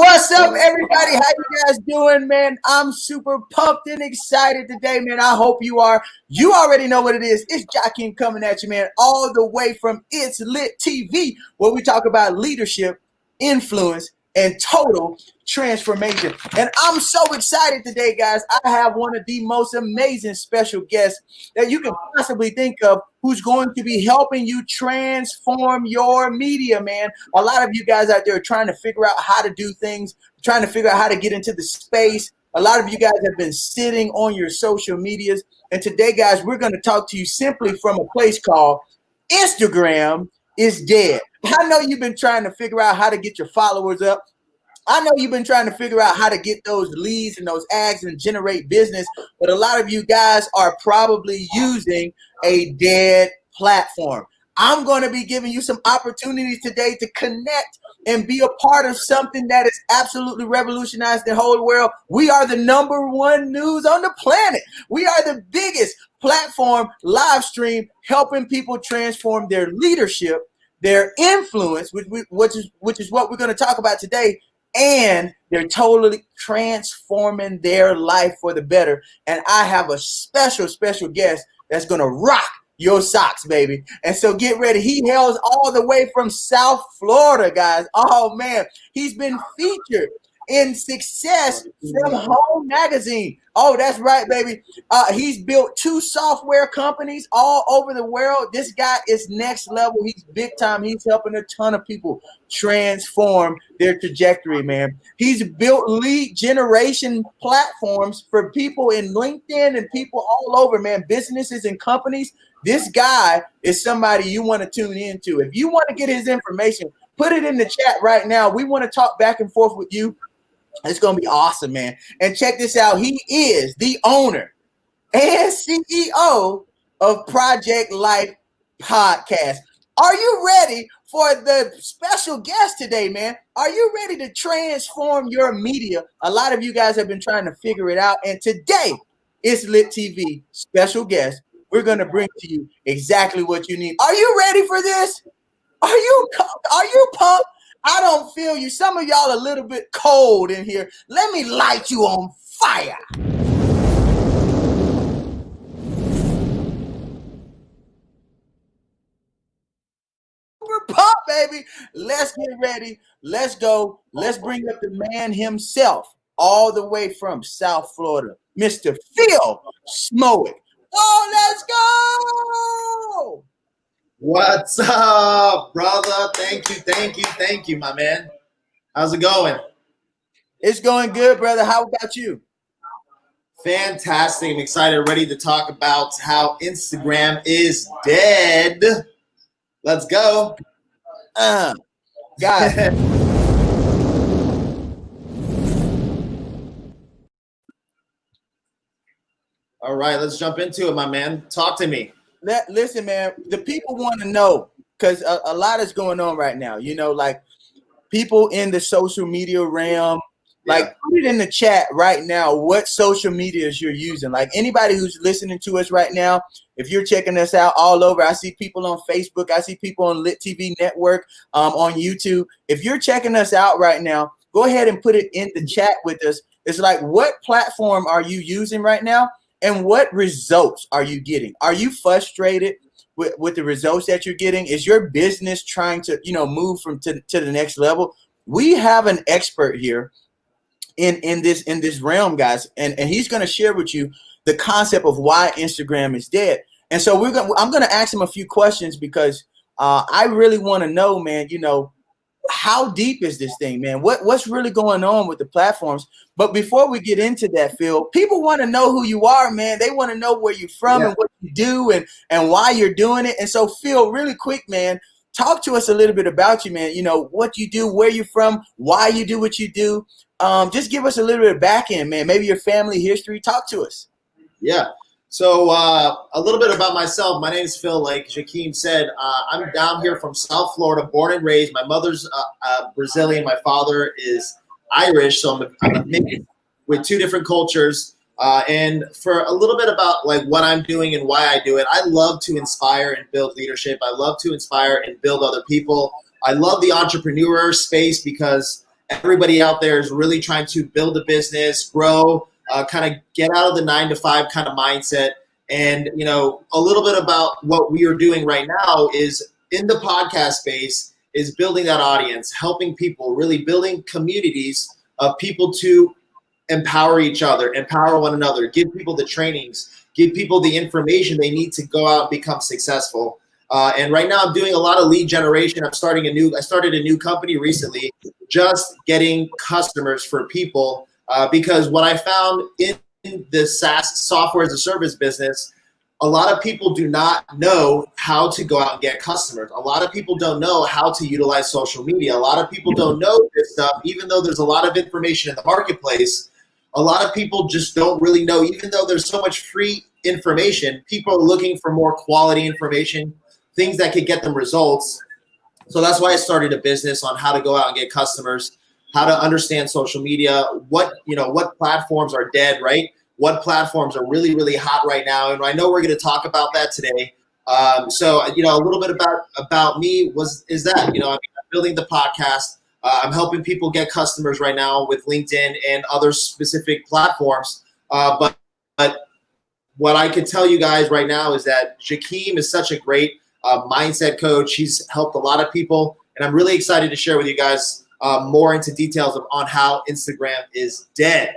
What's up, everybody? How you guys doing, man? I'm super pumped and excited today, man. I hope you are. You already know what it is. It's Joaquin coming at you, man, all the way from It's Lit TV, where we talk about leadership, influence, and total transformation. And I'm so excited today, guys. I have one of the most amazing special guests that you can possibly think of, who's going to be helping you transform your media, man. A lot of you guys out there are trying to figure out how to do things, trying to figure out how to get into the space. A lot of you guys have been sitting on your social medias. And today, guys, we're going to talk to you simply from a place called Instagram is Dead. I know you've been trying to figure out how to get your followers up. I know you've been trying to figure out how to get those leads and those ads and generate business, but a lot of you guys are probably using a dead platform. I'm going to be giving you some opportunities today to connect and be a part of something that has absolutely revolutionized the whole world. We are the #1 news on the planet. We are the biggest platform live stream helping people transform their leadership, their influence, which is what we're going to talk about today. And they're totally transforming their life for the better. And I have a special guest that's going to rock your socks, baby. And so get ready. He hails all the way from South Florida, guys. Oh, man. He's been featured in Success from Home Magazine. Oh, that's right, baby. He's built 2 software companies all over the world. This guy is next level. He's big time. He's helping a ton of people transform their trajectory, man. He's built lead generation platforms for people in LinkedIn and people all over, man, businesses and companies. This guy is somebody you want to tune into. If you want to get his information, put it in the chat right now. We want to talk back and forth with you. It's going to be awesome, man. And check this out. He is the owner and CEO of Project Life Podcast. Are you ready for the special guest today, man? Are you ready to transform your media? A lot of you guys have been trying to figure it out. And today, It's Lit TV special guest. We're going to bring to you exactly what you need. Are you ready for this? Are you pumped? I don't feel you. Some of y'all a little bit cold in here. Let me light you on fire. Super pump, baby. Let's get ready. Let's go. Let's bring up the man himself, all the way from South Florida, Mr. Phil Smowick. Oh, let's go. What's up, brother? Thank you, my man. How's it going? It's going good, brother. How about you? Fantastic. I'm excited, ready to talk about how Instagram is dead. Let's go. Guys. All right, let's jump into it, my man. Talk to me. Listen, man, the people want to know, because a lot is going on right now. You know, like people in the social media realm, like put it in the chat right now what social medias you're using. Like anybody who's listening to us right now, if you're checking us out all over, I see people on Facebook, I see people on Lit TV Network, on YouTube. If you're checking us out right now, go ahead and put it in the chat with us. It's like, what platform are you using right now? And what results are you getting? Are you frustrated with the results that you're getting? Is your business trying to, move to the next level? We have an expert here in this realm, guys, and he's going to share with you the concept of why Instagram is dead. And so I'm going to ask him a few questions because I really want to know, man, how deep is this thing, man? What's really going on with the platforms? But before we get into that, Phil, people want to know who you are, man. They want to know where you're from and what you do and why you're doing it. And so, Phil, really quick, man, talk to us a little bit about you, man. What you do, where you're from, why you do what you do. Just give us a little bit of back end, man. Maybe your family history. Talk to us. Yeah. So a little bit about myself. My name is Phil. Like Joaquin said, I'm down here from South Florida, born and raised. My mother's Brazilian. My father is Irish. So I'm a mix with 2 different cultures. And for a little bit about like what I'm doing and why I do it, I love to inspire and build leadership. I love to inspire and build other people. I love the entrepreneur space because everybody out there is really trying to build a business, grow, kind of get out of the 9-to-5 kind of mindset. And, you know, a little bit about what we are doing right now is in the podcast space is building that audience, helping people, really building communities of people to empower each other, empower one another, give people the trainings, give people the information they need to go out and become successful. And right now I'm doing a lot of lead generation. I started a new company recently, just getting customers for people, because what I found in the SaaS, software as a service business, a lot of people do not know how to go out and get customers. A lot of people don't know how to utilize social media. A lot of people don't know this stuff, even though there's a lot of information in the marketplace. A lot of people just don't really know, even though there's so much free information, people are looking for more quality information, things that could get them results. So that's why I started a business on how to go out and get customers, how to understand social media, what platforms are dead, right? What platforms are really, really hot right now. And I know we're going to talk about that today. So, you know, a little bit about me is that, you know, I'm building the podcast. I'm helping people get customers right now with LinkedIn and other specific platforms. But what I can tell you guys right now is that Jakeem is such a great mindset coach. He's helped a lot of people. And I'm really excited to share with you guys more into details on how Instagram is dead.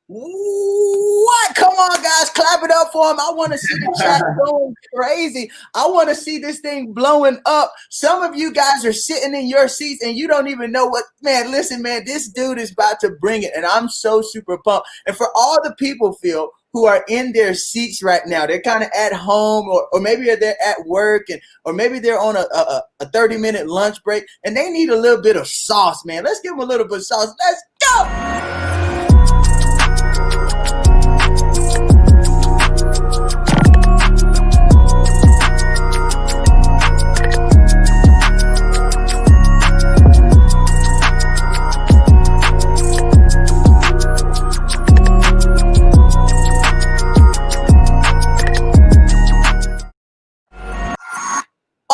What? Come on, guys. Clap it up for him. I want to see the chat going crazy. I want to see this thing blowing up. Some of you guys are sitting in your seats and you don't even know what. Man, listen, man, this dude is about to bring it. And I'm so super pumped. And for all the people, Phil, who are in their seats right now, they're kind of at home or maybe they're at work or maybe they're on a 30-minute lunch break and they need a little bit of sauce, man. Let's give them a little bit of sauce. Let's go.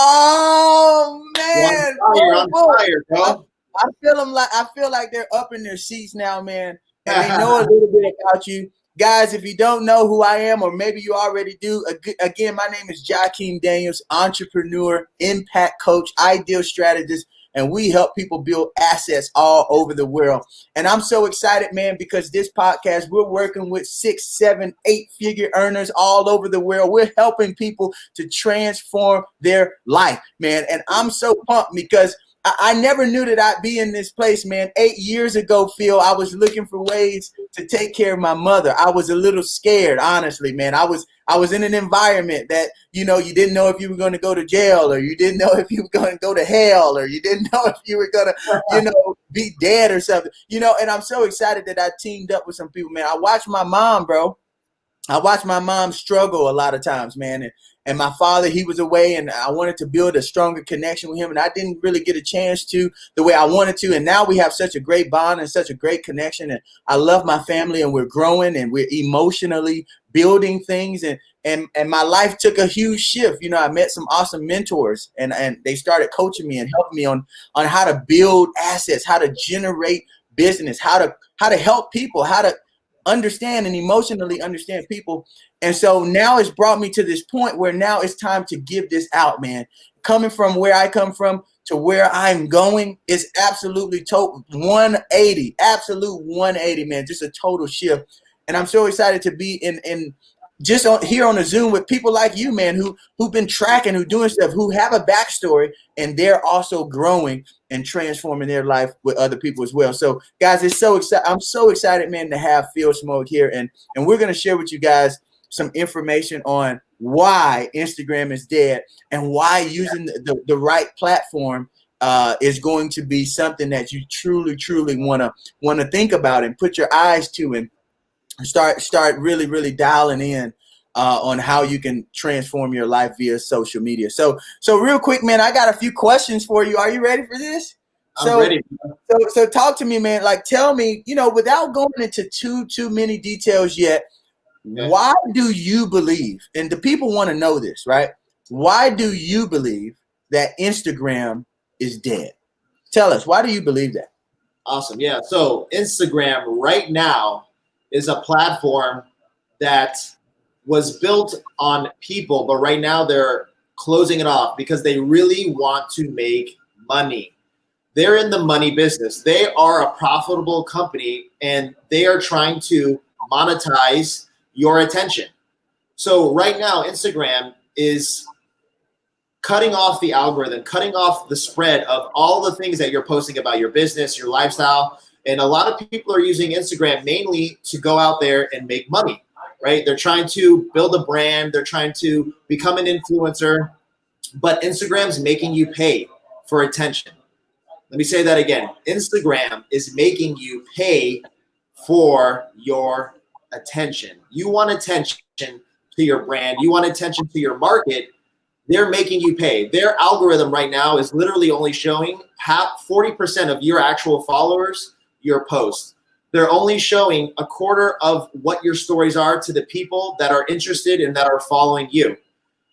Oh man, I'm tired, bro. I feel like they're up in their seats now, man, and they know a little bit about you. Guys, if you don't know who I am, or maybe you already do, again, my name is Jakeem Daniels, entrepreneur, impact coach, ideal strategist, and we help people build assets all over the world. And I'm so excited, man, because this podcast, we're working with 6, 7, 8-figure earners all over the world. We're helping people to transform their life, man. And I'm so pumped because I never knew that I'd be in this place, man. 8 years ago, Phil, I was looking for ways to take care of my mother. I was a little scared, honestly, man. I was in an environment that, you know, you didn't know if you were going to go to jail, or you didn't know if you were going to go to hell, or you didn't know if you were going to, you know, be dead or something, you know. And I'm so excited that I teamed up with some people, man. I watched my mom, bro. I watched my mom struggle a lot of times, man. And my father, he was away, and I wanted to build a stronger connection with him, and I didn't really get a chance to the way I wanted to. And now we have such a great bond and such a great connection, and I love my family, and we're growing, and we're emotionally building things, and my life took a huge shift. You know, I met some awesome mentors, and they started coaching me and helping me on how to build assets, how to generate business, how to help people, how to understand and emotionally understand people. And so now it's brought me to this point where now it's time to give this out, man. Coming from where I come from to where I'm going is absolutely 180, absolute 180, man. Just a total shift. And I'm so excited to be in just here on the Zoom with people like you, man, who've been tracking, who doing stuff, who have a backstory, and they're also growing and transforming their life with other people as well. So, guys, it's so exciting. I'm so excited, man, to have Phil Smoke here, and we're gonna share with you guys some information on why Instagram is dead and why using the right platform is going to be something that you truly wanna think about and put your eyes to and start really dialing in on how you can transform your life via social media. So real quick, man, I got a few questions for you. Are you ready for this? I'm ready. So talk to me, man. Like, tell me, you know, without going into too many details yet, okay, why do you believe, and the people want to know this, right? Why do you believe that Instagram is dead? Tell us, why do you believe that? Awesome. Yeah. So Instagram right now is a platform that was built on people, but right now they're closing it off because they really want to make money. They're in the money business. They are a profitable company and they are trying to monetize your attention. So right now, Instagram is cutting off the algorithm, cutting off the spread of all the things that you're posting about your business, your lifestyle. And a lot of people are using Instagram mainly to go out there and make money, right? They're trying to build a brand. They're trying to become an influencer, but Instagram's making you pay for attention. Let me say that again. Instagram is making you pay for your attention. You want attention to your brand. You want attention to your market. They're making you pay. Their algorithm right now is literally only showing 40% of your actual followers your posts. They're only showing a quarter of what your stories are to the people that are interested and that are following you.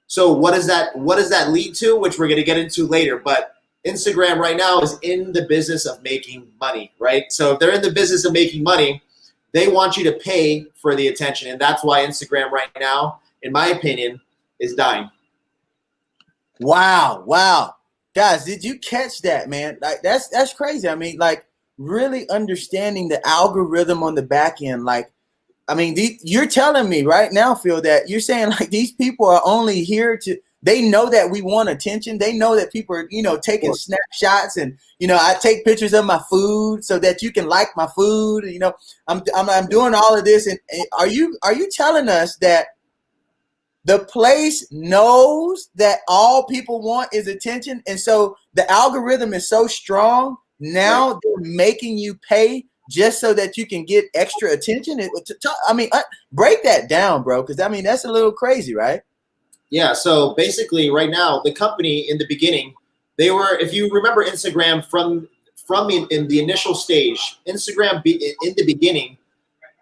So what does that lead to? Which we're going to get into later. But Instagram right now is in the business of making money, right? So if they're in the business of making money, they want you to pay for the attention. And that's why Instagram right now, in my opinion, is dying. Wow. Guys, did you catch that, man? Like that's crazy. I mean, like really understanding the algorithm on the back end. Like, I mean, you're telling me right now, Phil, that you're saying like these people are only here to, they know that we want attention. They know that people are, taking snapshots and, I take pictures of my food so that you can like my food. I'm doing all of this. And are you telling us that the place knows that all people want is attention? And so the algorithm is so strong now they're making you pay just so that you can get extra attention. Break that down, bro. Cause I mean, that's a little crazy, right? Yeah, so basically right now, the company in the beginning, they were, if you remember Instagram from in the initial stage, Instagram in the beginning,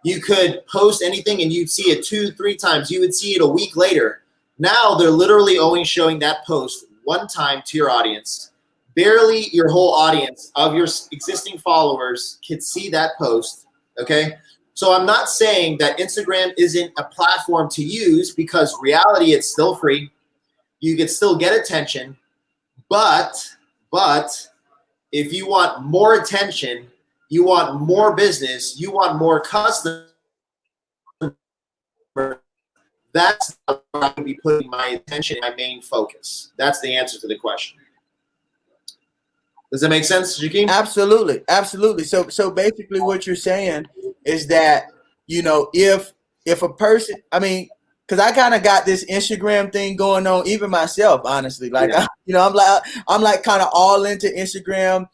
you could post anything and you'd see it 2-3 times. You would see it a week later. Now they're literally only showing that post one time to your audience. Barely your whole audience of your existing followers can see that post, okay? So I'm not saying that Instagram isn't a platform to use because reality, it's still free. You can still get attention, but if you want more attention, you want more business, you want more customers, that's where I'm going to be putting my attention, my main focus. That's the answer to the question. Does that make sense, Jakeem? Absolutely. So basically what you're saying is that, if a person, I mean, because I kind of got this Instagram thing going on, even myself, honestly. Like, yeah. I'm like kind of all into Instagram.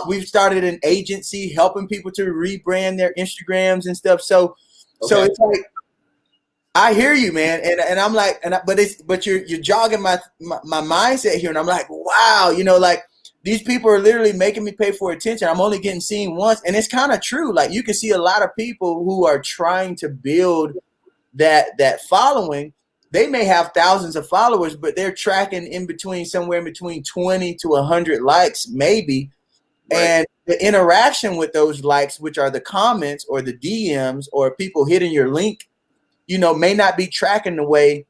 We've started an agency helping people to rebrand their Instagrams and stuff. So it's like, I hear you, man, and I'm like, but you're jogging my mindset here, and I'm like, wow, like. These people are literally making me pay for attention. I'm only getting seen once. And it's kind of true. Like you can see a lot of people who are trying to build that following. They may have thousands of followers, but they're tracking somewhere in between 20 to 100 likes, maybe. Right. And the interaction with those likes, which are the comments or the DMs or people hitting your link, may not be tracking the way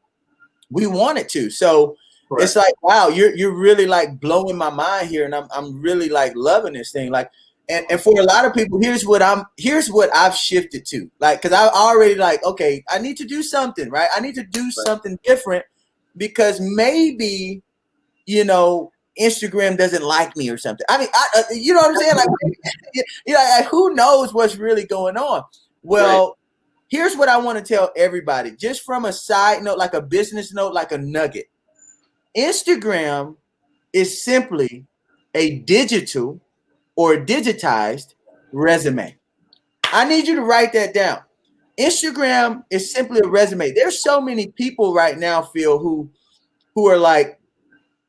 we want it to. So correct. It's like, wow, you're really like blowing my mind here, and I'm really like loving this thing. Like, and for a lot of people, here's what I've shifted to. Like, because I already like, okay, I need to do something, right? I need to do something different because maybe, Instagram doesn't like me or something. I mean, you know what I'm saying? Like, like who knows what's really going on? Well, right. Here's what I want to tell everybody, just from a side note, like a business note, like a nugget. Instagram is simply a digital or digitized resume. I need you to write that down. Instagram is simply a resume. There's so many people right now, Phil, who are like,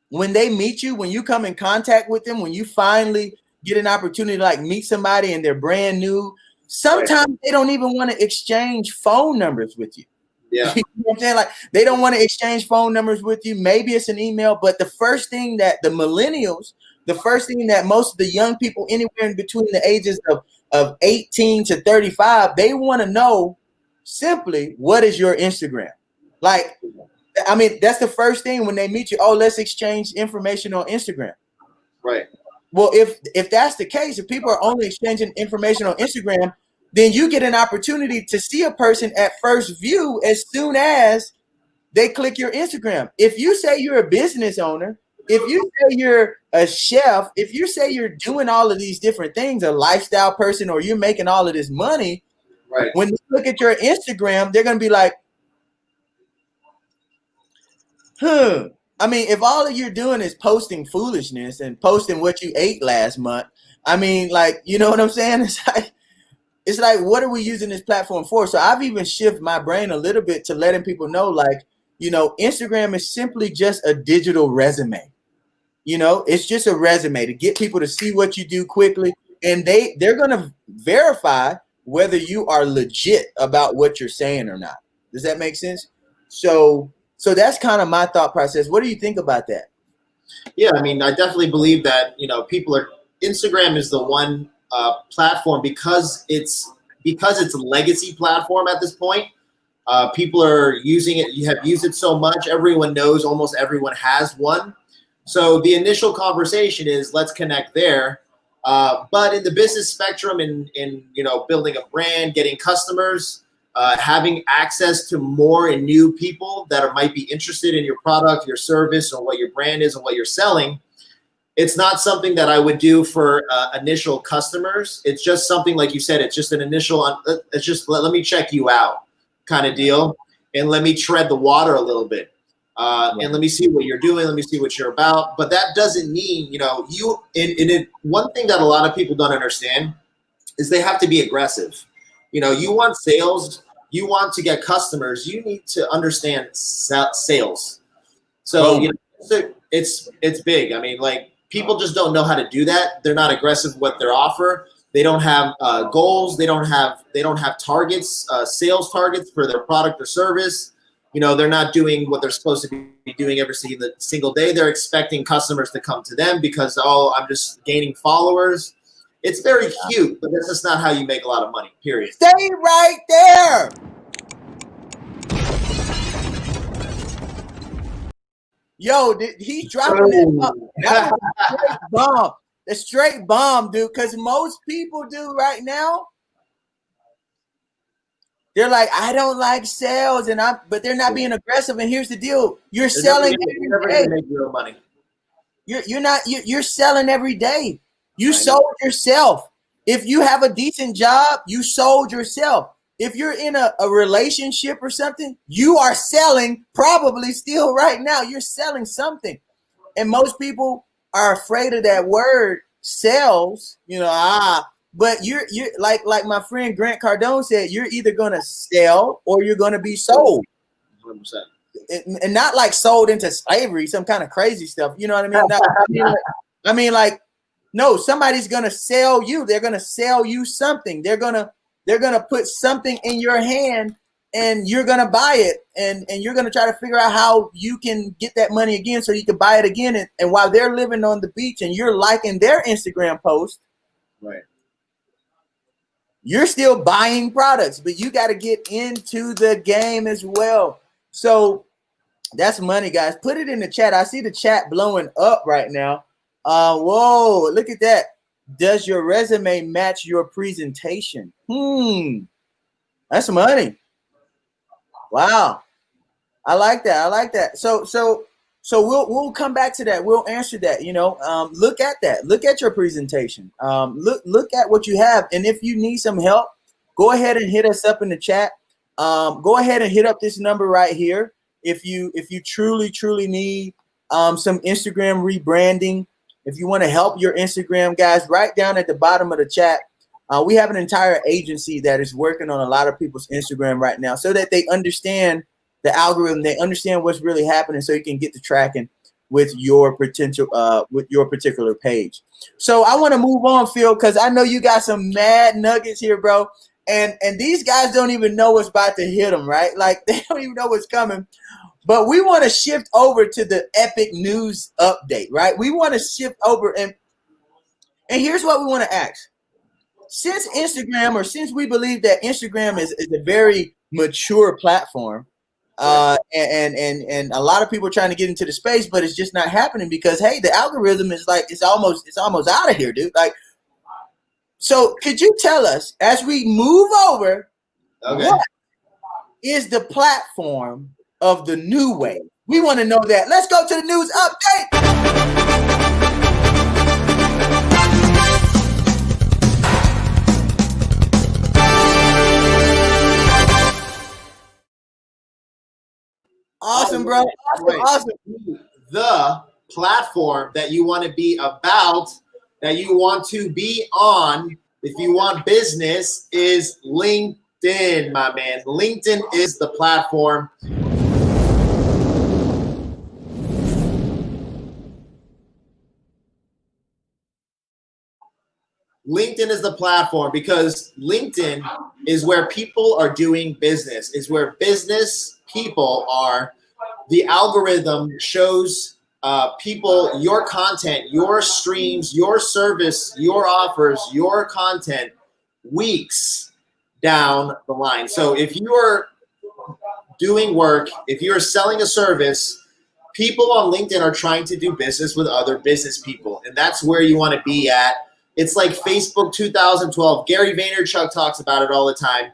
when they meet you, when you come in contact with them, when you finally get an opportunity to like meet somebody and they're brand new, sometimes they don't even want to exchange phone numbers with you. Yeah. You know what I'm saying? Like they don't want to exchange phone numbers with you. Maybe it's an email, but the first thing that the millennials the first thing that most of the young people anywhere in between the ages of 18 to 35, they want to know simply, what is your Instagram? Like, I mean, that's the first thing when they meet you. Oh, let's exchange information on Instagram. Right. Well, if that's the case, if people are only exchanging information on Instagram, then you get an opportunity to see a person at first view as soon as they click your Instagram. If you say you're a business owner, if you say you're a chef, if you say you're doing all of these different things, a lifestyle person, or you're making all of this money, right, when they look at your Instagram, they're going to be like, I mean, if all you're doing is posting foolishness and posting what you ate last month, I mean, like, you know what I'm saying? It's like, what are we using this platform for? So I've even shifted my brain a little bit to letting people know, like, you know, Instagram is simply just a digital resume. You know, it's just a resume to get people to see what you do quickly. And they're going to verify whether you are legit about what you're saying or not. Does that make sense? So that's kind of my thought process. What do you think about that? Yeah, I mean, I definitely believe that, you know, Instagram is the one platform because it's a legacy platform at this point. People are using it. You have used it so much. Everyone knows, almost everyone has one. So the initial conversation is, let's connect there. But in the business spectrum, in you know, building a brand, getting customers, having access to more and new people that might be interested in your product, your service, or what your brand is and what you're selling, it's not something that I would do for initial customers. It's just something, like you said, it's just an initial, it's just let me check you out kind of deal, and let me tread the water a little bit. And let me see what you're doing. Let me see what you're about. But that doesn't mean, you know, one thing that a lot of people don't understand is they have to be aggressive. You know, you want sales, you want to get customers, you need to understand sales. So, you know, it's big. I mean, like, people just don't know how to do that. They're not aggressive with what their offer. They don't have goals. They don't have targets, sales targets for their product or service. You know, they're not doing what they're supposed to be doing every single day. They're expecting customers to come to them because, oh, I'm just gaining followers. It's very cute, but that's just not how you make a lot of money, period. Stay right there. Yo, he's dropping that was a straight bomb. The straight bomb, dude, because most people do right now. They're like, I don't like sales, but they're not being aggressive. And here's the deal: you're selling every day. Make real money. You're selling every day. You sold yourself. If you have a decent job, you sold yourself. If you're in a relationship or something, you are selling probably still right now. You're selling something. And most people are afraid of that word sales, you know, but you're like my friend Grant Cardone said, you're either going to sell or you're going to be sold. 100%. And not like sold into slavery, some kind of crazy stuff. You know what I mean? I mean, like, no, somebody's going to sell you. They're going to sell you something. They're going to put something in your hand and you're going to buy it. And you're going to try to figure out how you can get that money again so you can buy it again. And while they're living on the beach and you're liking their Instagram post, right, you're still buying products, but you got to get into the game as well. So that's money, guys. Put it in the chat. I see the chat blowing up right now. Whoa, look at that. Does your resume match your presentation? That's money. Wow. I like that. I like that. So we'll come back to that. We'll answer that. You know, look at that. Look at your presentation. Look at what you have. And if you need some help, go ahead and hit us up in the chat. Go ahead and hit up this number right here. If you truly need some Instagram rebranding, if you want to help your Instagram, guys, right down at the bottom of the chat, we have an entire agency that is working on a lot of people's Instagram right now so that they understand the algorithm, they understand what's really happening so you can get to tracking with your particular page. So I want to move on, Phil, because I know you got some mad nuggets here, bro. And these guys don't even know what's about to hit them, right? Like, they don't even know what's coming. But we want to shift over to the epic news update, right? We want to shift over, and And here's what we want to ask. Since Instagram, or since we believe that Instagram is a very mature platform, and a lot of people are trying to get into the space, but it's just not happening because, hey, the algorithm is like, it's almost out of here, dude. Like, so could you tell us, as we move over, what is the platform of the new wave? We want to know that. Let's go to the news update. Awesome, bro. Awesome. The platform that you want to be about, that you want to be on, if you want business, is LinkedIn, my man. LinkedIn is the platform. LinkedIn is the platform because LinkedIn is where people are doing business, is where business people are. The algorithm shows people your content, your streams, your service, your offers, your content weeks down the line. So if you are doing work, if you're selling a service, people on LinkedIn are trying to do business with other business people, and that's where you want to be at. It's like Facebook 2012. Gary Vaynerchuk talks about it all the time.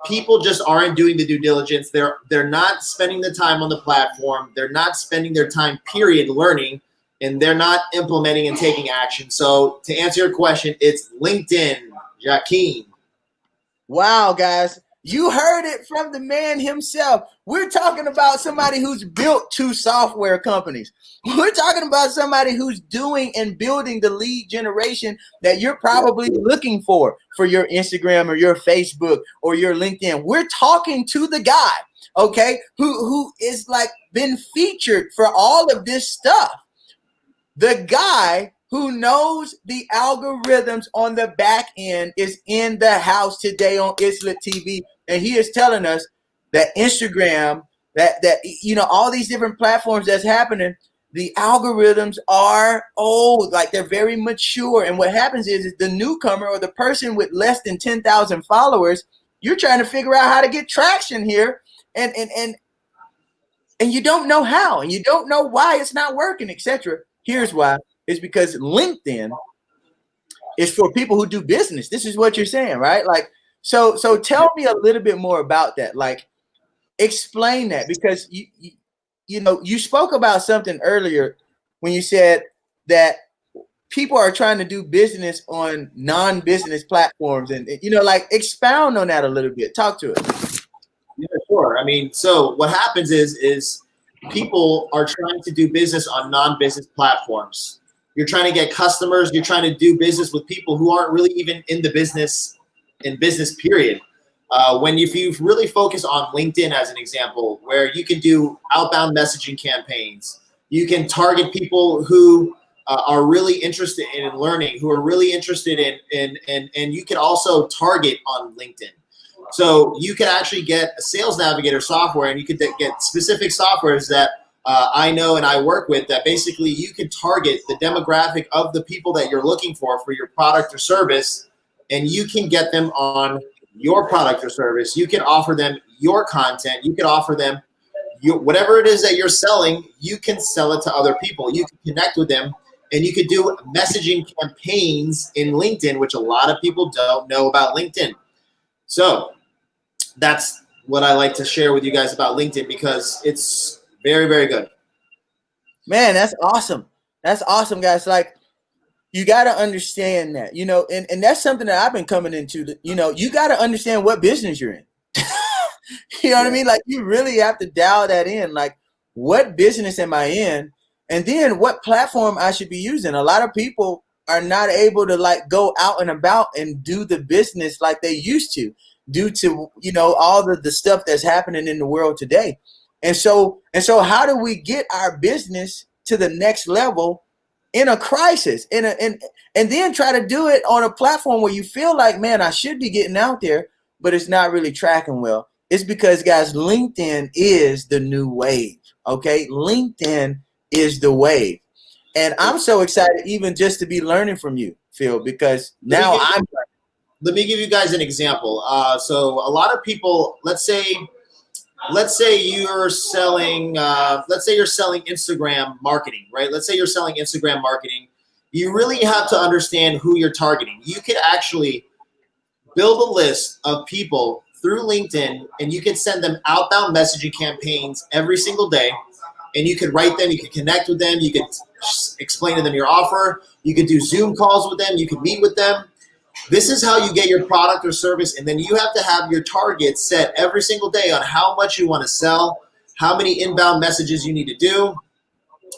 People just aren't doing the due diligence. They're not spending the time on the platform. They're not spending their time, period, learning, and they're not implementing and taking action. So to answer your question, it's LinkedIn, Jakeem. Wow, guys. You heard it from the man himself. We're talking about somebody who's built 2 software companies. We're talking about somebody who's doing and building the lead generation that you're probably looking for your Instagram or your Facebook or your LinkedIn. We're talking to the guy, okay, who is like been featured for all of this stuff. The guy who knows the algorithms on the back end is in the house today on It's Lit TV, and he is telling us that Instagram, that you know, all these different platforms that's happening, the algorithms are old, like they're very mature. And what happens is the newcomer or the person with less than 10,000 followers, you're trying to figure out how to get traction here, and you don't know how, and you don't know why it's not working, etc. Here's why. It's because LinkedIn is for people who do business. This is what you're saying, right? Like, so tell me a little bit more about that. Like, explain that, because you know, you spoke about something earlier when you said that people are trying to do business on non-business platforms, and you know, like, expound on that a little bit. Talk to us. Yeah, sure. I mean, so what happens is people are trying to do business on non-business platforms. You're trying to get customers. You're trying to do business with people who aren't really even in the business, period. If you really focus on LinkedIn as an example, where you can do outbound messaging campaigns, you can target people who are really interested in learning, who are really interested in and you can also target on LinkedIn. So you can actually get a Sales Navigator software, and you can get specific softwares that I know and I work with, that basically you can target the demographic of the people that you're looking for your product or service, and you can get them on your product or service. You can offer them your content. You can offer them whatever it is that you're selling. You can sell it to other people. You can connect with them, and you can do messaging campaigns in LinkedIn, which a lot of people don't know about LinkedIn. So that's what I like to share with you guys about LinkedIn, because it's very, very good. Man, that's awesome. That's awesome, guys. Like, you got to understand that, you know, and that's something that I've been coming into. You know, you got to understand what business you're in. You know what I mean? Like, you really have to dial that in. Like, what business am I in? And then what platform I should be using. A lot of people are not able to, like, go out and about and do the business like they used to, due to, you know, all the stuff that's happening in the world today. And so how do we get our business to the next level in a crisis, and then try to do it on a platform where you feel like, man, I should be getting out there, but it's not really tracking well? It's because, guys, LinkedIn is the new wave. Okay, LinkedIn is the wave, and I'm so excited even just to be learning from you. Phil, because let me give you guys an example. So a lot of people, let's say you're selling Instagram marketing, right? Let's say you're selling Instagram marketing. You really have to understand who you're targeting. You could actually build a list of people through LinkedIn, and you can send them outbound messaging campaigns every single day. And you could write them, you could connect with them, you could explain to them your offer, you could do Zoom calls with them, you could meet with them. This is how you get your product or service, and then you have to have your targets set every single day on how much you want to sell, how many inbound messages you need to do,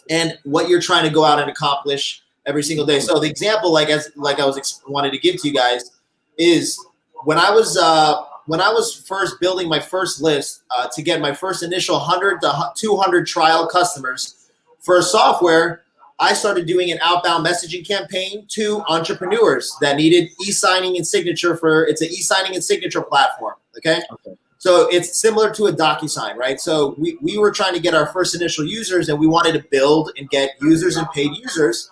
and what you're trying to go out and accomplish every single day. So the example, like I wanted to give to you guys, is when I was first building my first list to get my first initial 100 to 200 trial customers for a software, I started doing an outbound messaging campaign to entrepreneurs that needed e-signing and signature it's an e-signing and signature platform, okay? So it's similar to a DocuSign, right? So we were trying to get our first initial users, and we wanted to build and get users and paid users.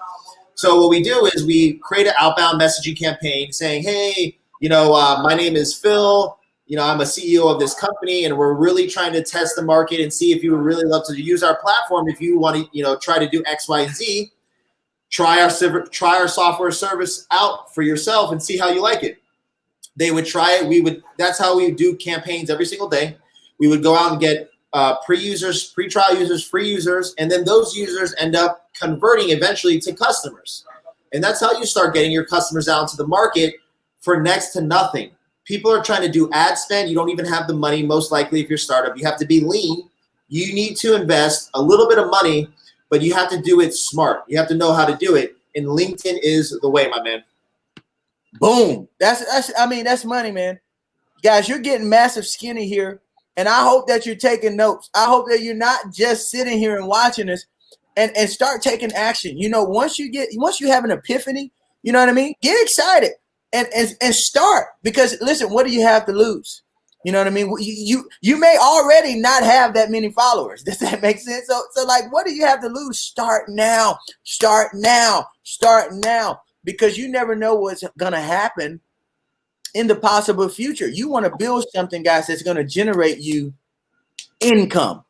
So what we do is we create an outbound messaging campaign saying, hey, my name is Phil. I'm a CEO of this company, and we're really trying to test the market and see if you would really love to use our platform. If you want to, try to do X, Y, and Z, try our software service out for yourself and see how you like it. They would try it. That's how we would do campaigns every single day. We would go out and get pre-users, pre-trial users, free users, and then those users end up converting eventually to customers. And that's how you start getting your customers out into the market for next to nothing. People are trying to do ad spend. You don't even have the money, most likely, if you're a startup. You have to be lean. You need to invest a little bit of money, but you have to do it smart. You have to know how to do it. And LinkedIn is the way, my man. Boom. That's money, man. Guys, you're getting massive skinny here. And I hope that you're taking notes. I hope that you're not just sitting here and watching this and start taking action. Once you have an epiphany, you know what I mean? Get excited. And start, because listen, what do you have to lose? You know what I mean? You may already not have that many followers. Does that make sense? So like, what do you have to lose? Start now, because you never know what's gonna happen in the possible future. You want to build something, guys, that's gonna generate you income.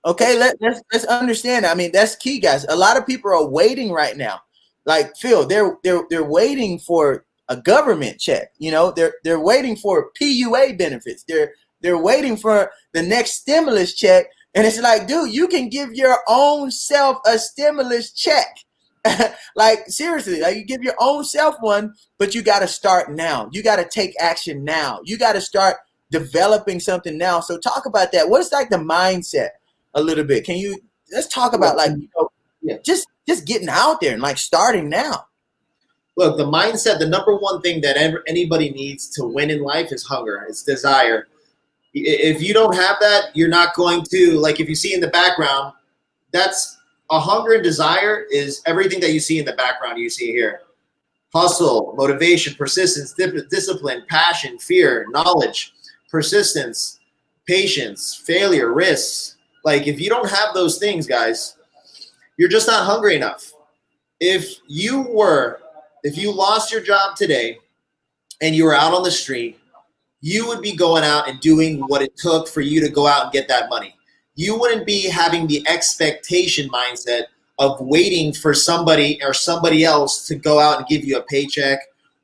Okay, let's understand. I mean, that's key, guys. A lot of people are waiting right now. Like Phil, they're waiting for a government check. They're waiting for PUA benefits. They're waiting for the next stimulus check. And it's like, dude, you can give your own self a stimulus check. Like, seriously, like, you give your own self one, but you got to start now. You got to take action now. You got to start developing something now. So talk about that. What's like the mindset a little bit? Let's talk about just getting out there and like starting now. Look, the mindset, the number one thing that anybody needs to win in life is hunger. It's desire. If you don't have that, you're not going to, like, if you see in the background, that's a hunger and desire is everything that you see in the background you see here. Hustle, motivation, persistence, discipline, passion, fear, knowledge, persistence, patience, failure, risks. Like, if you don't have those things, guys, you're just not hungry enough. If you lost your job today and you were out on the street, you would be going out and doing what it took for you to go out and get that money. You wouldn't be having the expectation mindset of waiting for somebody or somebody else to go out and give you a paycheck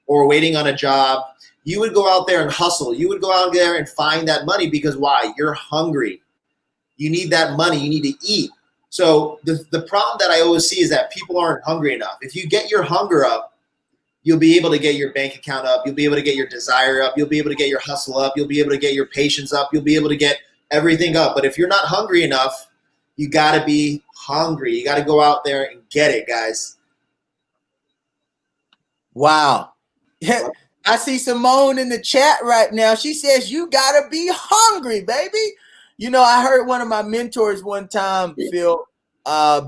or waiting on a job. You would go out there and hustle. You would go out there and find that money because why? You're hungry. You need that money. You need to eat. So the problem that I always see is that people aren't hungry enough. If you get your hunger up, you'll be able to get your bank account up. You'll be able to get your desire up. You'll be able to get your hustle up. You'll be able to get your patience up. You'll be able to get everything up. But if you're not hungry enough, you got to be hungry. You got to go out there and get it, guys. Wow. I see Simone in the chat right now. She says, you got to be hungry, baby. I heard one of my mentors one time, Phil,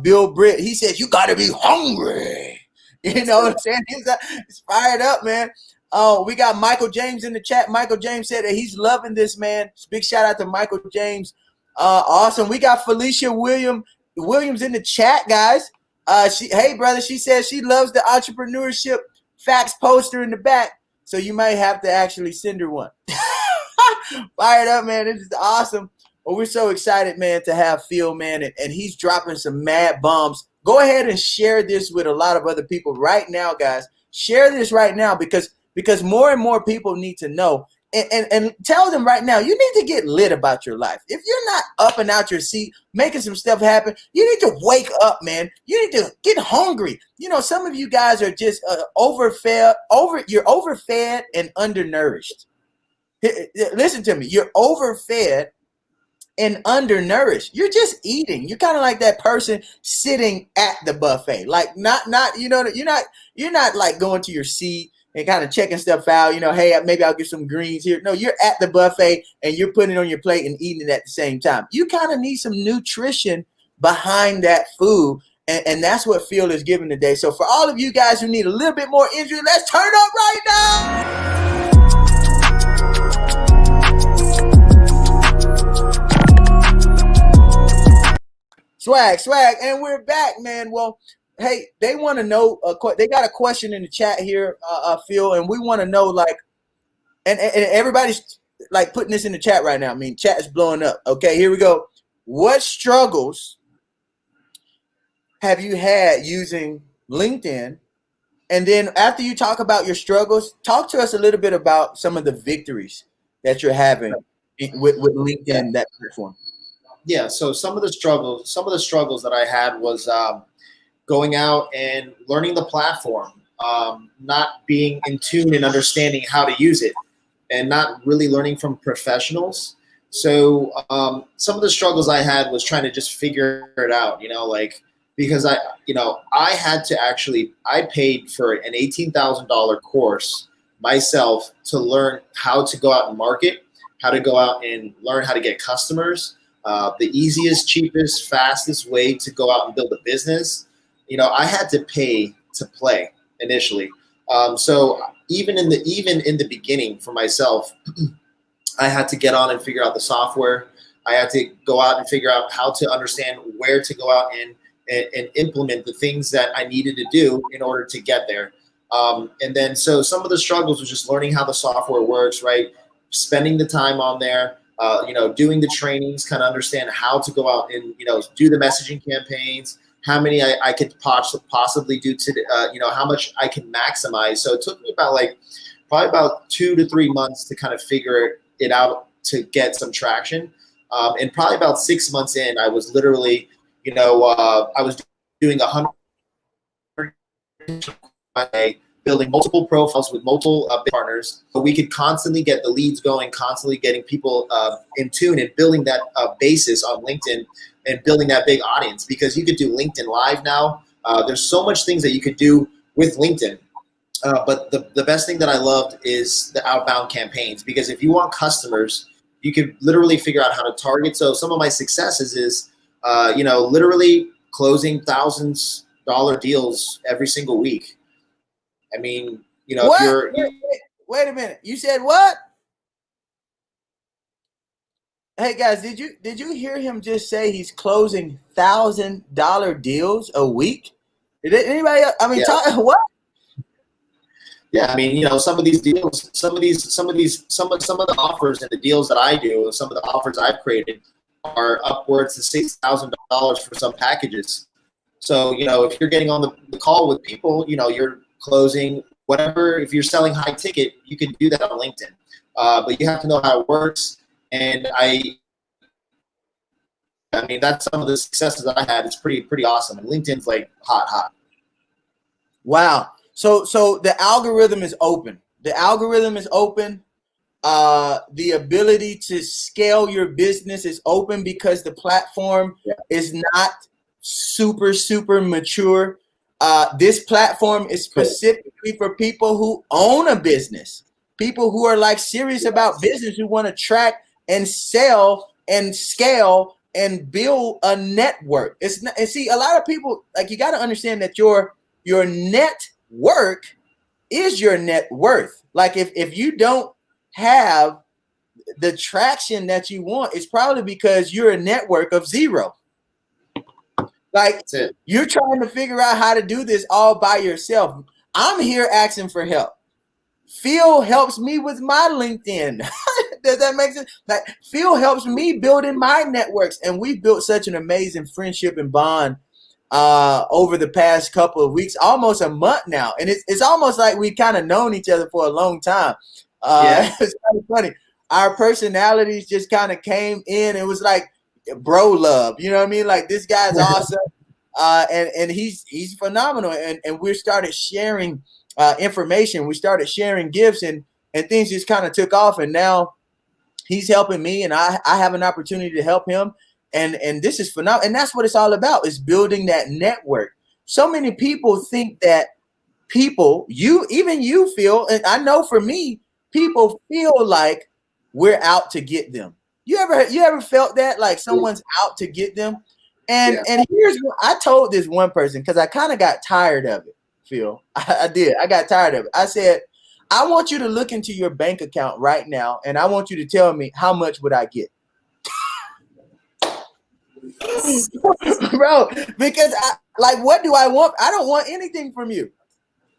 Bill Britt, he says, you got to be hungry. You know what I'm saying? He's fired up, man. We got Michael James in the chat. Michael James said that he's loving this, man. Big shout out to Michael James. Awesome. We got Felicia Williams in the chat, guys. Hey, brother, she says she loves the entrepreneurship fax poster in the back. So you might have to actually send her one. Fired up, man. This is awesome. Well, we're so excited, man, to have Phil, man, and he's dropping some mad bombs. Go ahead and share this with a lot of other people right now, guys. Share this right now because more and more people need to know. And tell them right now, you need to get lit about your life. If you're not up and out your seat, making some stuff happen, you need to wake up, man. You need to get hungry. You know, some of you guys are just you're overfed and undernourished. Listen to me. You're overfed and undernourished. You're just eating. You're kind of like that person sitting at the buffet. Like you're not like going to your seat and kind of checking stuff out. You know, hey, maybe I'll get some greens here. No, you're at the buffet and you're putting it on your plate and eating it at the same time. You kind of need some nutrition behind that food. And that's what Phil is giving today. So for all of you guys who need a little bit more energy, let's turn up right now. Swag, and we're back, man. Well, hey, they want to know. They got a question in the chat here, Phil, and we want to know, like, and everybody's like putting this in the chat right now. I mean, chat is blowing up. Okay, here we go. What struggles have you had using LinkedIn? And then after you talk about your struggles, talk to us a little bit about some of the victories that you're having with LinkedIn, that platform. Yeah, so some of the struggles that I had was going out and learning the platform, not being in tune and understanding how to use it, and not really learning from professionals. So some of the struggles I had was trying to just figure it out, because I paid for an $18,000 course myself to learn how to go out and market, how to go out and learn how to get customers. The easiest, cheapest, fastest way to go out and build a business. I had to pay to play initially. So even in the beginning for myself, I had to get on and figure out the software. I had to go out and figure out how to understand where to go out and implement the things that I needed to do in order to get there. And then so some of the struggles was just learning how the software works, right? Spending the time on there. Doing the trainings, kind of understand how to go out and, do the messaging campaigns, how many I could possibly do how much I can maximize. So it took me probably about 2 to 3 months to kind of figure it out to get some traction. And probably about 6 months in, I was literally, I was doing 100 a day, building multiple profiles with multiple partners, so we could constantly get the leads going, constantly getting people in tune and building that basis on LinkedIn and building that big audience, because you could do LinkedIn Live now. There's so much things that you could do with LinkedIn. But the best thing that I loved is the outbound campaigns, because if you want customers, you could literally figure out how to target. So some of my successes is, literally closing $1,000 deals every single week. I mean, what? If you're wait a minute. You said what? Hey guys, did you hear him just say he's closing $1,000 deals a week? Did anybody? I mean, yeah. What? Yeah, I mean, some of these deals, some of the offers and the deals that I do, some of the offers I've created are upwards to $6,000 for some packages. So, if you're getting on the call with people, you're closing whatever. If you're selling high ticket, you can do that on LinkedIn, but you have to know how it works. And I mean, that's some of the successes that I had. It's pretty awesome. And LinkedIn's like hot. Wow. So the algorithm is open. The algorithm is open. The ability to scale your business is open because the platform is not super mature. This platform is specifically for people who own a business, people who are like serious about business, who want to track and sell and scale and build a network. And see, a lot of people, like, you got to understand that your network is your net worth. Like, if you don't have the traction that you want, it's probably because you're a network of zero. Like, you're trying to figure out how to do this all by yourself. I'm here asking for help. Phil helps me with my LinkedIn. Does that make sense? Like Phil helps me building my networks, and we've built such an amazing friendship and bond over the past couple of weeks, almost a month now, and it's almost like we kind of known each other for a long time. It's kind of funny. Our personalities just kind of came in. It was like bro love, you know what I mean? Like this guy's awesome, and he's phenomenal, and we started sharing information. We started sharing gifts, and things just kind of took off, and now he's helping me, and I have an opportunity to help him. And this is phenomenal. And that's what it's all about, is building that network. So many people think that you feel, and I know for me, people feel like we're out to get them. You ever felt that, like someone's out to get them? And here's what I told this one person, because I kind of got tired of it, Phil. I did. I got tired of it. I said, I want you to look into your bank account right now, and I want you to tell me how much would I get. Bro, because what do I want? I don't want anything from you.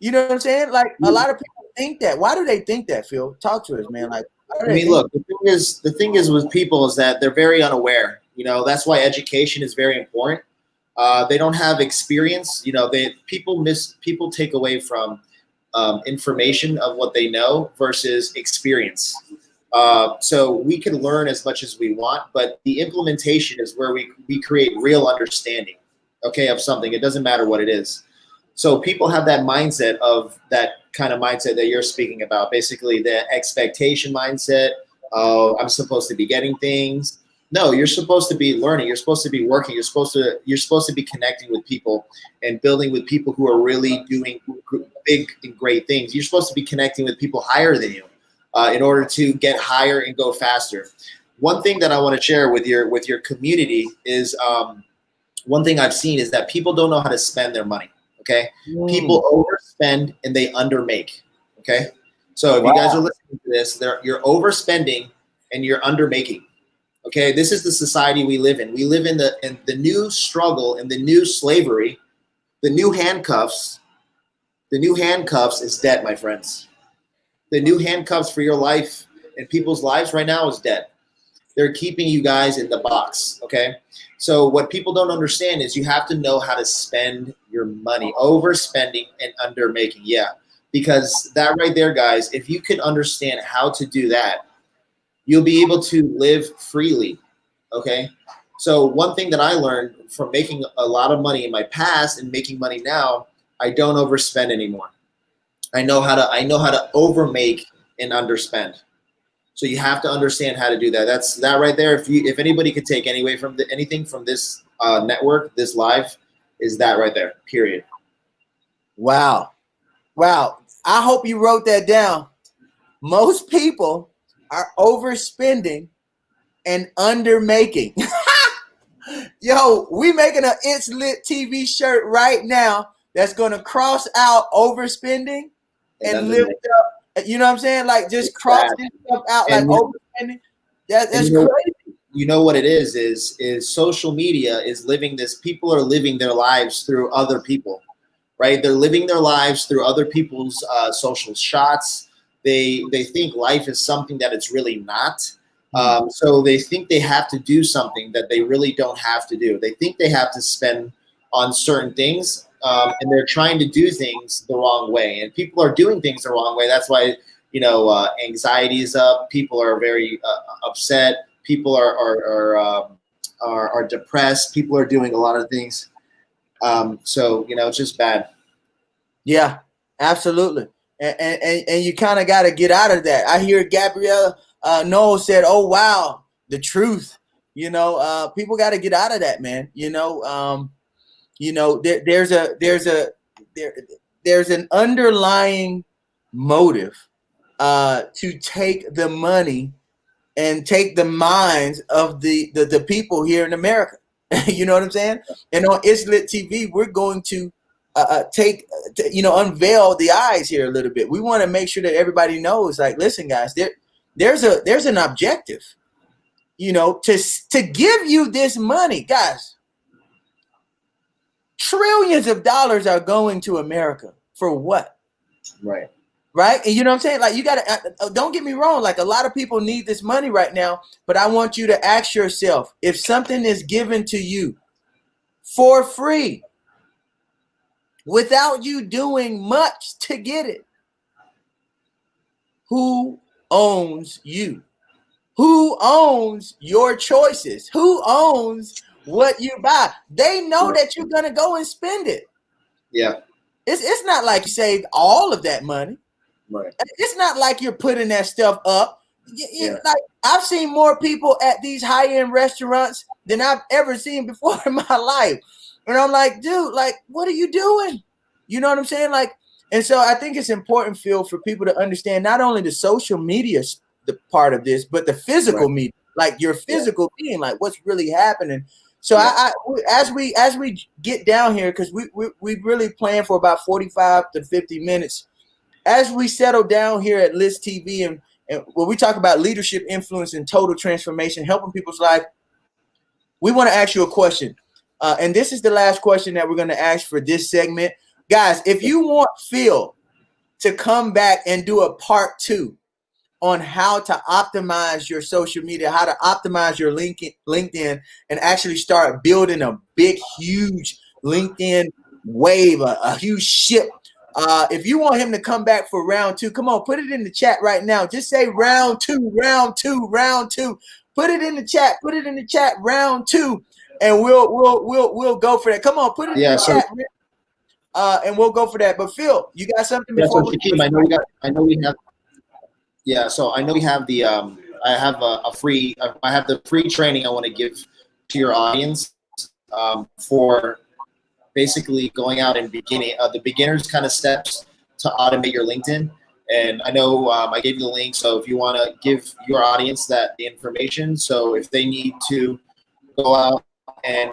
You know what I'm saying? Like a lot of people think that. Why do they think that, Phil? Talk to us, man. Like, I mean, look, the thing is with people is that they're very unaware. You know, that's why education is very important. They don't have experience. You know, people take away from information of what they know versus experience. So we can learn as much as we want, but the implementation is where we create real understanding, okay, of something. It doesn't matter what it is. So people have that mindset of that kind of mindset that you're speaking about, basically the expectation mindset. I'm supposed to be getting things. No, you're supposed to be learning. You're supposed to be working. You're supposed to be connecting with people and building with people who are really doing big and great things. You're supposed to be connecting with people higher than you in order to get higher and go faster. One thing that I want to share with your community is one thing I've seen is that people don't know how to spend their money. Okay, people overspend and they undermake. Okay, so if you guys are listening to this, you're overspending and you're undermaking. Okay, this is the society we live in. We live in the new struggle and the new slavery, the new handcuffs. The new handcuffs is debt, my friends. The new handcuffs for your life and people's lives right now is debt. They're keeping you guys in the box, okay? So what people don't understand is you have to know how to spend your money, overspending and undermaking. Yeah, because that right there, guys, if you can understand how to do that, you'll be able to live freely, okay? So one thing that I learned from making a lot of money in my past and making money now, I don't overspend anymore. I know how to overmake and underspend. So you have to understand how to do that. That's that right there. If anybody could take anything from this network, this live, is that right there. Period. Wow. I hope you wrote that down. Most people are overspending and undermaking. Yo, we making an It's Lit TV shirt right now that's gonna cross out overspending and lift up. You know what I'm saying? Like just cross this stuff out, like overspending. That's crazy. You know what it is social media is living this. People are living their lives through other people, right? They're living their lives through other people's social shots. They think life is something that it's really not. So they think they have to do something that they really don't have to do. They think they have to spend on certain things. And they're trying to do things the wrong way, and people are doing things the wrong way. That's why, anxiety is up. People are very upset. People are depressed. People are doing a lot of things. So it's just bad. Yeah, absolutely. And you kind of got to get out of that. I hear Gabrielle Noel said, "Oh wow, the truth." People got to get out of that, man. There's an underlying motive to take the money and take the minds of the people here in America. You know what I'm saying? And on It's Lit TV, we're going to unveil the eyes here a little bit. We want to make sure that everybody knows, like, listen, guys, there's an objective, to give you this money, guys. Trillions of dollars are going to America for what? Right. Right. And you know what I'm saying? Like, you got to, don't get me wrong. Like, a lot of people need this money right now, but I want you to ask yourself, if something is given to you for free without you doing much to get it, who owns you? Who owns your choices? Who owns what you buy? They know that you're going to go and spend it. Yeah. It's not like you saved all of that money. Right. It's not like you're putting that stuff up. Yeah. Like, I've seen more people at these high-end restaurants than I've ever seen before in my life. And I'm like, dude, like, what are you doing? You know what I'm saying? Like, and so I think it's important, Phil, for people to understand not only the social media the part of this, but the physical media, like your physical being, like what's really happening. So as we get down here, because we really plan for about 45 to 50 minutes. As we settle down here at List TV and when we talk about leadership, influence, and total transformation, helping people's life, we want to ask you a question. And this is the last question that we're going to ask for this segment. Guys, if you want Phil to come back and do a part 2 on how to optimize your social media, how to optimize your LinkedIn, and actually start building a big, huge LinkedIn wave, a huge ship. If you want him to come back for round 2, come on, put it in the chat right now. Just say round 2, round 2, round 2. Put it in the chat. Put it in the chat. Round 2, and we'll go for that. Come on, put it in the chat. And we'll go for that. But Phil, you got something before? So Shaquem, I know we have. Yeah, so I know we have the. I have the free training I want to give to your audience for basically going out and beginning the beginners kind of steps to automate your LinkedIn. And I know I gave you the link, so if you want to give your audience the information, so if they need to go out and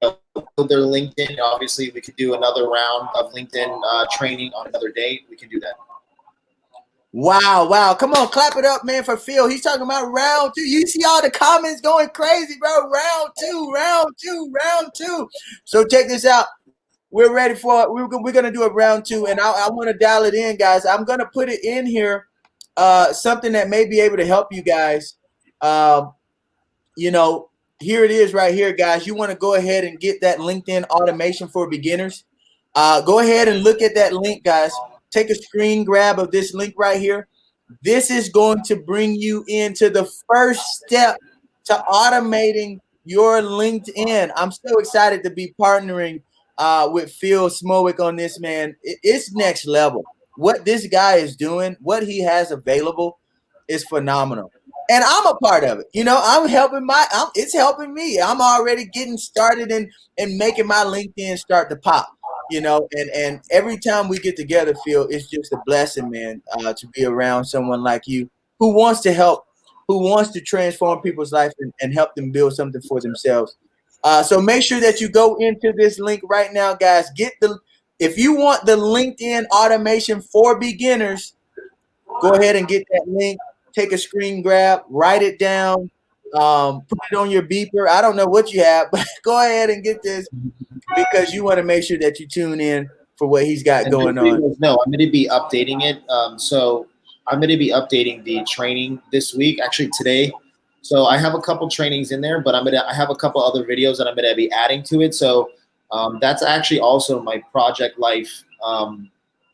build their LinkedIn, obviously we could do another round of LinkedIn training on another date. We can do that. Wow. Come on, clap it up, man, for Phil. He's talking about round 2. You see all the comments going crazy, bro. Round 2. So check this out. We're ready for it. We're going to do a round 2, and I want to dial it in, guys. I'm going to put it in here, something that may be able to help you guys. Here it is right here, guys. You want to go ahead and get that LinkedIn automation for beginners. Go ahead and look at that link, guys. Take a screen grab of this link right here. This is going to bring you into the first step to automating your LinkedIn. I'm so excited to be partnering with Phil Smowick on this, man. It's next level. What this guy is doing, what he has available is phenomenal. And I'm a part of it. I'm helping it's helping me. I'm already getting started and making my LinkedIn start to pop. And every time we get together, Phil, it's just a blessing, man, to be around someone like you who wants to help, who wants to transform people's life and help them build something for themselves. So make sure that you go into this link right now, guys. If you want the LinkedIn automation for beginners, go ahead and get that link. Take a screen grab, write it down, put it on your beeper. I don't know what you have, but go ahead and get this, because you want to make sure that you tune in for what he's got going on. No, I'm going to be updating it. So I'm going to be updating the training this week, actually today. So I have a couple trainings in there, but I have a couple other videos that I'm going to be adding to it. So that's actually also my Project Life.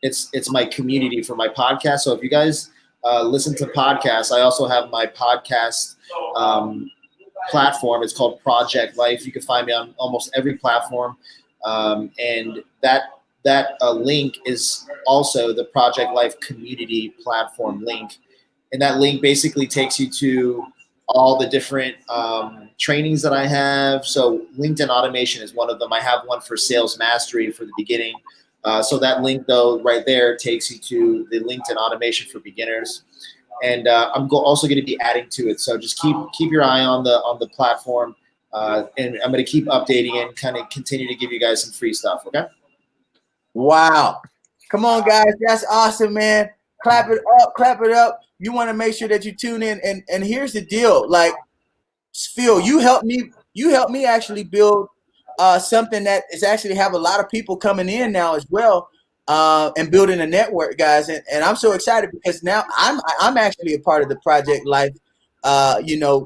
It's my community for my podcast. So if you guys listen to podcasts, I also have my podcast platform. It's called Project Life. You can find me on almost every platform, and that link is also the Project Life community platform link, and that link basically takes you to all the different trainings that I have. So LinkedIn automation is one of them. I have one for sales mastery for the beginning. So that link, though, right there takes you to the LinkedIn automation for beginners. And I'm also going to be adding to it. So just keep your eye on the platform, and I'm going to keep updating and kind of continue to give you guys some free stuff. Okay. Wow. Come on, guys. That's awesome, man. Clap it up. You want to make sure that you tune in. And here's the deal. Like, Phil, you helped me actually build something that is actually have a lot of people coming in now as well. and building a network, guys. And I'm so excited because now I'm actually a part of the Project Life,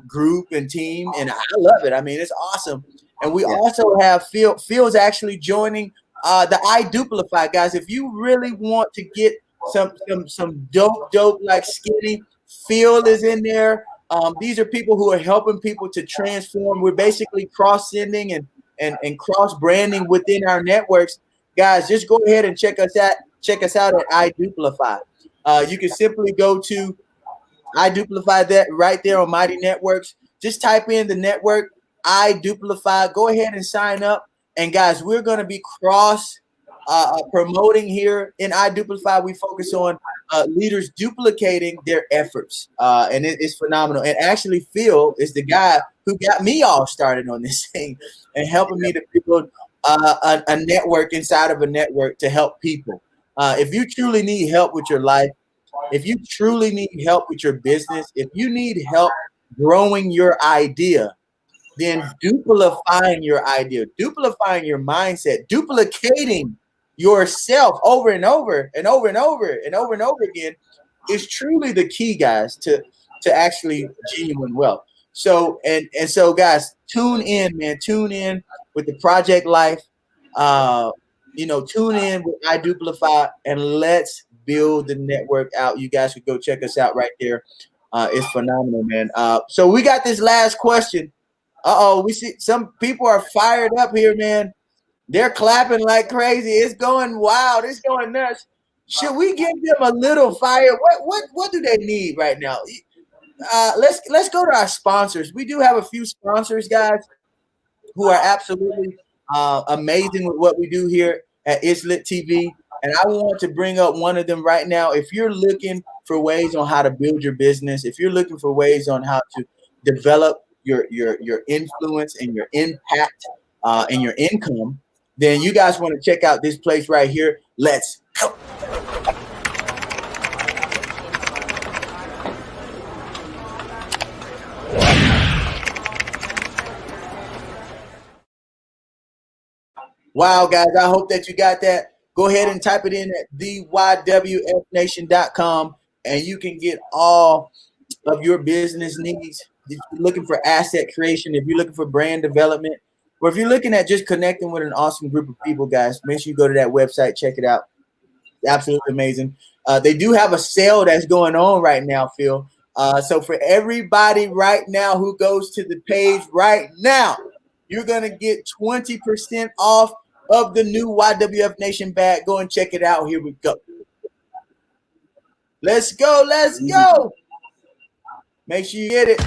group and team, and I love it. I mean, it's awesome. And we also have Phil's actually joining the iDuplify, guys. If you really want to get some dope like Skinny, Phil is in there. These are people who are helping people to transform. We're basically cross-sending and cross-branding within our networks. Guys, just go ahead and check us out. Check us out at iDuplify. You can simply go to iDuplify that right there on Mighty Networks. Just type in the network iDuplify. Go ahead and sign up. And guys, we're going to be cross promoting here in iDuplify. We focus on leaders duplicating their efforts, and it's phenomenal. And actually, Phil is the guy who got me all started on this thing and helping me to build a network inside of a network to help people. If you truly need help with your life, if you truly need help with your business, if you need help growing your idea, then duplifying your idea, duplifying your mindset, duplicating yourself over and over and over and over and over and over again is truly the key, guys, to actually genuine wealth. So and so, guys, tune in, man. Tune in with the Project Life. Tune in with iDuplify and let's build the network out. You guys could go check us out right there. It's phenomenal, man. So we got this last question. We see some people are fired up here, man. They're clapping like crazy. It's going wild. It's going nuts. Should we give them a little fire? What do they need right now? Let's go to our sponsors. We do have a few sponsors, guys, who are absolutely amazing with what we do here at It's Lit TV. And I want to bring up one of them right now. If you're looking for ways on how to build your business, if you're looking for ways on how to develop your influence and your impact and your income, then you guys want to check out this place right here. Let's go. Wow, guys, I hope that you got that. Go ahead and type it in at thewfnation.com and you can get all of your business needs. If you're looking for asset creation, if you're looking for brand development, or if you're looking at just connecting with an awesome group of people, guys, make sure you go to that website, check it out. It's absolutely amazing. They do have a sale that's going on right now, Phil. So for everybody right now who goes to the page right now, you're going to get 20% off of the new YWF Nation bag. Go and check it out. Here we go. Let's go. Let's go. Make sure you get it.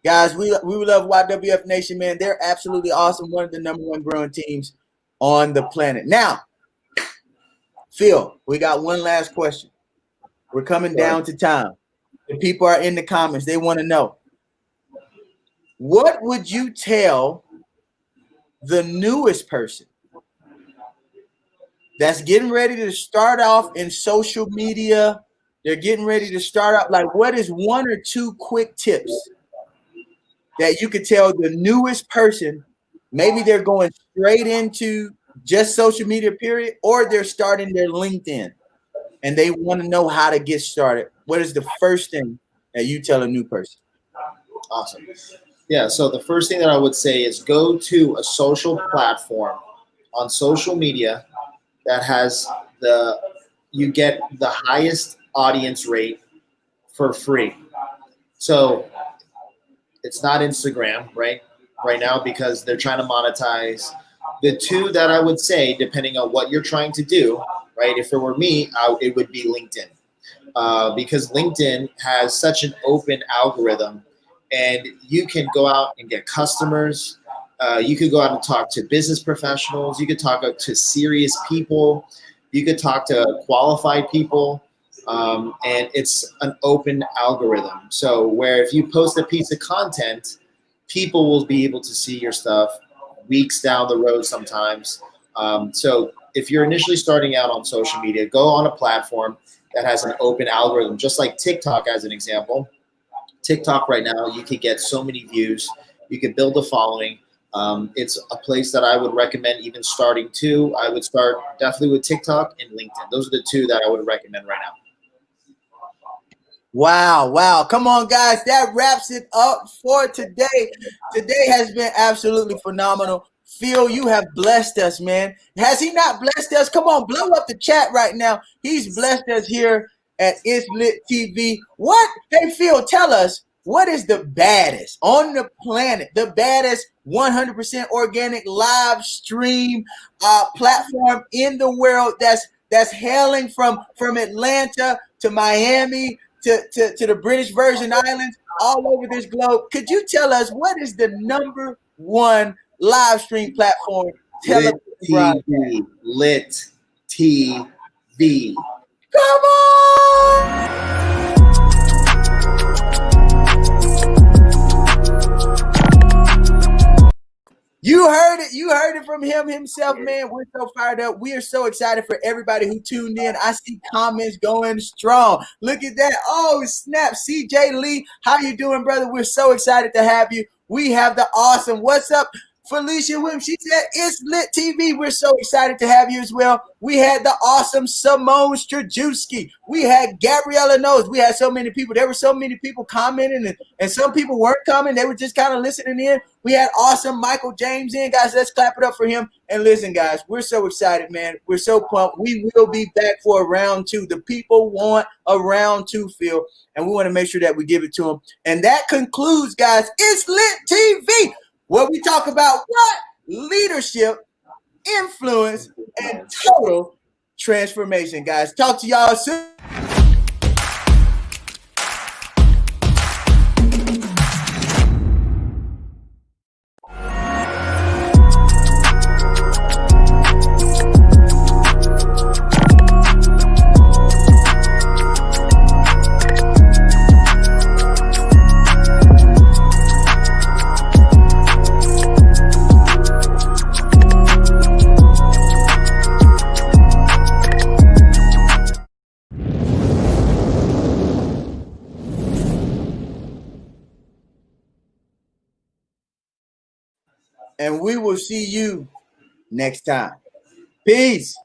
Guys, we love YWF Nation, man. They're absolutely awesome. One of the #1 growing teams on the planet. Now, Phil, we got one last question. We're coming down to time. The people are in the comments. They want to know, what would you tell the newest person that's getting ready to start off in social media? They're getting ready to start out. Like, what is 1 or 2 quick tips that you could tell the newest person? Maybe they're going straight into just social media, period, or they're starting their LinkedIn and they want to know how to get started. What is the first thing that you tell a new person? Awesome. Yeah, so the first thing that I would say is go to a social platform on social media that has you get the highest audience rate for free. So it's not Instagram, right now, because they're trying to monetize. The two that I would say, depending on what you're trying to do, right? If it were me, it would be LinkedIn, because LinkedIn has such an open algorithm, and you can go out and get customers. You could go out and talk to business professionals. You could talk to serious people. You could talk to qualified people. And it's an open algorithm. So where if you post a piece of content, people will be able to see your stuff weeks down the road sometimes. So if you're initially starting out on social media, go on a platform that has an open algorithm, just like TikTok as an example. TikTok right now, you could get so many views. You can build a following. It's a place that I would recommend even starting to. I would start definitely with TikTok and LinkedIn. Those are the two that I would recommend right now. Wow, wow. Come on, guys. That wraps it up for today. Today has been absolutely phenomenal. Phil, you have blessed us, man. Has he not blessed us? Come on, blow up the chat right now. He's blessed us here at It's Lit TV. What? Hey, Phil, tell us, what is the baddest on the planet, the baddest 100% organic live stream platform in the world that's hailing from Atlanta to Miami to the British Virgin Islands, all over this globe? Could you tell us what is the number one live stream platform? Tell us. Lit TV. Come on! You heard it. You heard it from him himself, man. We're so fired up. We are so excited for everybody who tuned in. I see comments going strong. Look at that. Oh, snap. CJ Lee, how you doing, brother? We're so excited to have you. We have the awesome. What's up, Felicia Williams? She said, It's Lit TV. We're so excited to have you as well. We had the awesome Simone Strajewski. We had Gabriella Knows. We had so many people. There were so many people commenting, and some people weren't coming. They were just kind of listening in. We had awesome Michael James in. Guys, let's clap it up for him. And listen, guys, we're so excited, man. We're so pumped. We will be back for a round two. The people want a round two, Phil, and we want to make sure that we give it to them. And that concludes, guys, It's Lit TV, where we talk about what? Leadership, influence, and total transformation, guys. Talk to y'all soon. And we will see you next time. Peace.